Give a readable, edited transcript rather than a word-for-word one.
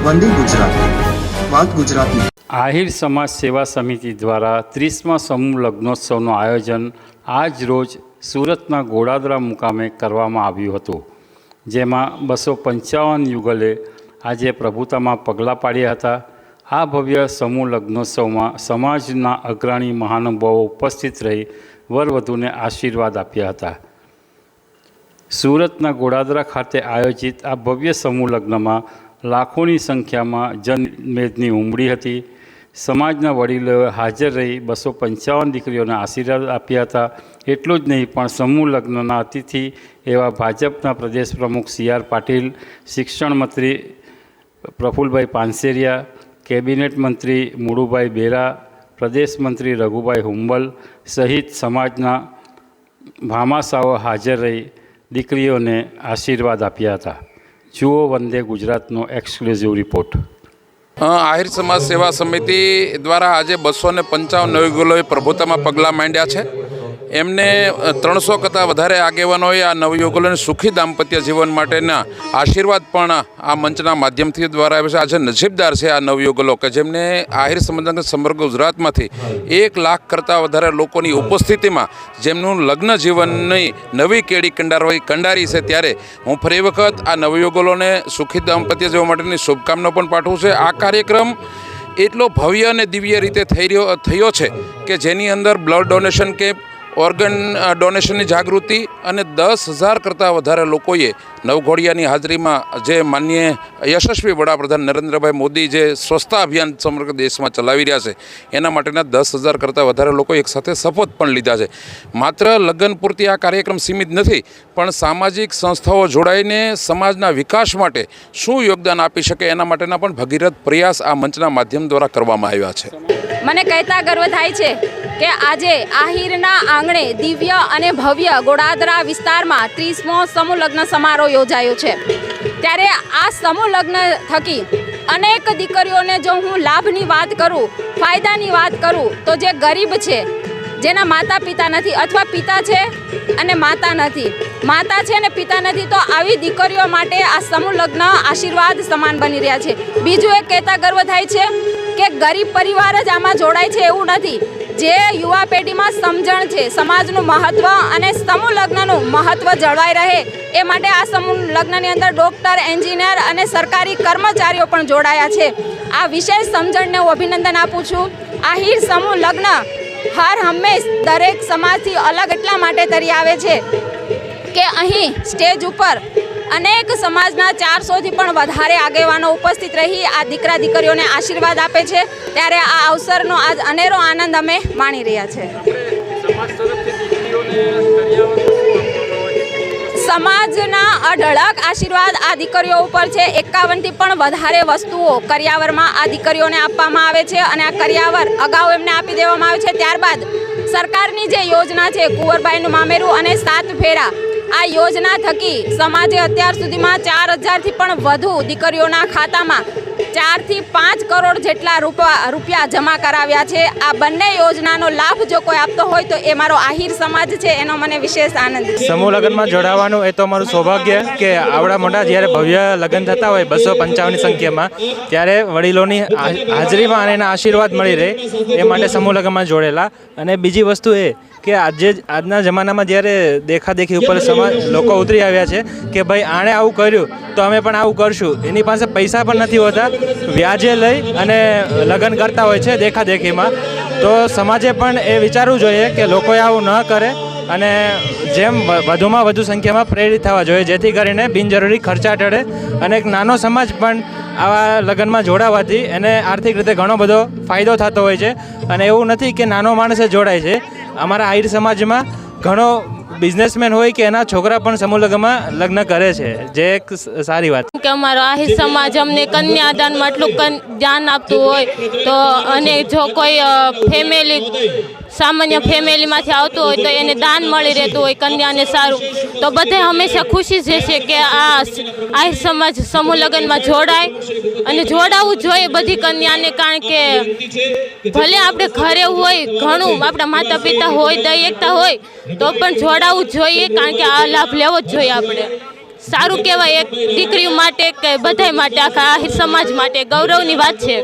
વંદે ગુજરાત, વાત ગુજરાતી। આહિર સમાજ સેવા સમિતિ દ્વારા 30મા સમૂહ લગ્નોત્સવનું આયોજન આજ રોજ સુરતના ગોડાદરા મુકામે કરવામાં આવ્યું હતું, જેમાં 255 યુગલે આજે પ્રભુતામાં પગલાં પાડ્યા હતા। આ ભવ્ય સમૂહ લગ્નોત્સવમાં સમાજના અગ્રણી મહાનુભાવો ઉપસ્થિત રહી વરવધુને આશીર્વાદ આપ્યા હતા। સુરતના ગોડાદરા ખાતે આયોજિત આ ભવ્ય સમૂહ લગ્નમાં લાખોની સંખ્યામાં જનમેદની ઉમટી હતી। સમાજના વડીલોએ હાજર રહી 255 દીકરીઓને આશીર્વાદ આપ્યા હતા। એટલું જ નહીં પણ સમૂહ લગ્નના અતિથિ એવા ભાજપના પ્રદેશ પ્રમુખ CR પાટીલ, શિક્ષણ મંત્રી પ્રફુલભાઈ પાનસેરિયા, કેબિનેટ મંત્રી મુળુભાઈ બેરા, પ્રદેશ મંત્રી રઘુભાઈ હુંબલ સહિત સમાજના ભામાશાઓ હાજર રહી દીકરીઓને આશીર્વાદ આપ્યા હતા। જુઓ વંદે ગુજરાતનો એક્સક્લુઝિવ રિપોર્ટ। આહિર સમાજ સેવા સમિતિ દ્વારા આજે 255 નવયુગલોએ પ્રભુતામાં પગલાં માંડ્યા છે। એમને 300 કરતાં વધારે આગેવાનોએ આ નવયુગલોને સુખી દાંપત્ય જીવન માટેના આશીર્વાદ પણ આ મંચના માધ્યમથી દ્વારા આવ્યા છે। આજે નસીબદાર છે આ નવયુગલો કે જેમને આહિર સમાજના સમગ્ર ગુજરાતમાંથી 1 લાખ કરતાં વધારે લોકોની ઉપસ્થિતિમાં જેમનું લગ્ન જીવનની નવી કેડી કંડારી છે, ત્યારે હું ફરી વખત આ નવયુગલોને સુખી દાંપત્ય જીવન માટેની શુભકામનાઓ પણ પાઠવું છું। આ કાર્યક્રમ એટલો ભવ્ય અને દિવ્ય રીતે થયો છે કે જેની અંદર બ્લડ ડોનેશન કેમ્પ, ઓર્ગન ડોનેશનની જાગૃતિ અને 10,000 કરતાં વધારે લોકોએ નવઘોડિયાની હાજરીમાં જે માનનીય યશસ્વી વડાપ્રધાન નરેન્દ્રભાઈ મોદી જે સ્વચ્છતા અભિયાન સમગ્ર દેશમાં ચલાવી રહ્યા છે એના માટેના 10,000 કરતાં વધારે લોકો એકસાથે શપથ પણ લીધા છે। માત્ર લગ્ન પૂરતી આ કાર્યક્રમ સીમિત નથી, પણ સામાજિક સંસ્થાઓ જોડાઈને સમાજના વિકાસ માટે શું યોગદાન આપી શકે એના માટેના પણ ભગીરથ પ્રયાસ આ મંચના માધ્યમ દ્વારા કરવામાં આવ્યા છે। મને કહેતા ગર્વ થાય છે કે આજે આહિરના આંગણે દિવ્ય અને ભવ્ય ગોડાદરા વિસ્તારમાં 30મો સમૂહ લગ્ન સમારોહ યોજાયો છે। ત્યારે આ સમૂહ લગ્ન થકી અનેક દીકરીઓને જો હું લાભની વાત કરું, ફાયદાની વાત કરું, તો જે ગરીબ છે, જેના માતા પિતા નથી અથવા પિતા છે અને માતા નથી, માતા છે અને પિતા નથી, તો આવી દીકરીઓ માટે આ સમૂહ લગ્ન આશીર્વાદ સમાન બની રહ્યા છે। બીજું એક કહેતા ગર્વ થાય છે કે ગરીબ પરિવાર જ આમાં જોડાય છે એવું નથી। જે યુવા પેઢીમાં સમજણ છે સમાજનું મહત્ત્વ અને સમૂહ લગ્નનું મહત્ત્વ જળવાઈ રહે એ માટે આ સમૂહ લગ્નની અંદર ડૉક્ટર, એન્જિનિયર અને સરકારી કર્મચારીઓ પણ જોડાયા છે। આ વિશેષ સમજણને હું અભિનંદન આપું છું। આહિર સમૂહ લગ્ન હર હંમેશ દરેક સમાજથી અલગ એટલા માટે તરી આવે છે કે અહીં સ્ટેજ ઉપર અનેક સમાજના 400થી પણ વધારે આગેવાનો ઉપસ્થિત રહી આ દીકરા દીકરીઓને આશીર્વાદ આપે છે। ત્યારે આ અવસરનો આજ અનેરો આનંદ અમે માણી રહ્યા છે। સમાજના અઢળક આશીર્વાદ આ દીકરીઓ ઉપર છે। 51થી પણ વધારે વસ્તુઓ કરિયાવરમાં આ દીકરીઓને આપવામાં આવે છે અને આ કરિયાવર અગાઉ એમને આપી દેવામાં આવે છે। ત્યારબાદ સરકારની જે યોજના છે કુંવરબાઈનું મામેરું અને 7 ફેરા, આ યોજના થકી સમાજે અત્યાર સુધીમાં 4,000થી પણ વધુ દીકરીઓના ખાતામાં 4 થી 5 કરોડ જેટલા રૂપિયા જમા કરાવ્યા છે। આ બંને યોજનાનો લાભ જો કોઈ આપતો હોય તો એ મારો આહિર સમાજ છે, એનો મને વિશેષ આનંદ છે। સમૂહ લગ્નમાં જોડાવાનું એ તો મારું સૌભાગ્ય કે આવડા મોટા જ્યારે ભવ્ય લગ્ન થતા હોય 255ની સંખ્યામાં, ત્યારે વડીલોની હાજરીમાં અને એના આશીર્વાદ મળી રહે એ માટે સમૂહ લગ્નમાં જોડેલા। અને બીજી વસ્તુ એ કે આજના જમાનામાં જ્યારે દેખાદેખી ઉપર લોકો ઉતરી આવ્યા છે કે ભાઈ આણે આવું કર્યું તો અમે પણ આવું કરશું, એની પાસે પૈસા પણ નથી હોતા, વ્યાજે લઈ અને લગ્ન કરતા હોય છે દેખાદેખીમાં। તો સમાજે પણ એ વિચારવું જોઈએ કે લોકોએ આવું ન કરે અને જેમ વધુમાં વધુ સંખ્યામાં પ્રેરિત થવા જોઈએ, જેથી કરીને બિનજરૂરી ખર્ચા ટળે અને એક નાનો સમાજ પણ આવા લગ્નમાં જોડાવાથી એને આર્થિક રીતે ઘણો બધો ફાયદો થતો હોય છે। અને એવું નથી કે નાનો માણસ જ જોડાય છે, અમારા આહિર સમાજમાં ઘણો બિઝનેસમેન હોય કે એના છોકરા પણ સમૂહ લગ્નમાં લગ્ન કરે છે, જે એક સારી વાત કે અમારો આહિર સમાજ અમને કન્યાદાનમાં આટલું ધ્યાન આપતું હોય તો, અને જો કોઈ સામાન્ય ફેમિલીમાંથી આવતું હોય તો એને દાન મળી રહેતું હોય કન્યાને સારું, તો બધે હંમેશા ખુશી જ રહેશે કે આ આહિર સમાજ સમૂહ લગ્નમાં જોડાય અને જોડાવવું જોઈએ બધી કન્યાને। કારણ કે ભલે આપણે ઘરે હોય ઘણું આપણા માતા પિતા હોય, દઈ એકતા હોય તો પણ જોડાવવું જોઈએ, કારણ કે આ લાભ લેવો જ જોઈએ આપણે। સારું કહેવાય એક દીકરીઓ માટે કે બધાય માટે, આખા આહિર સમાજ માટે ગૌરવની વાત છે.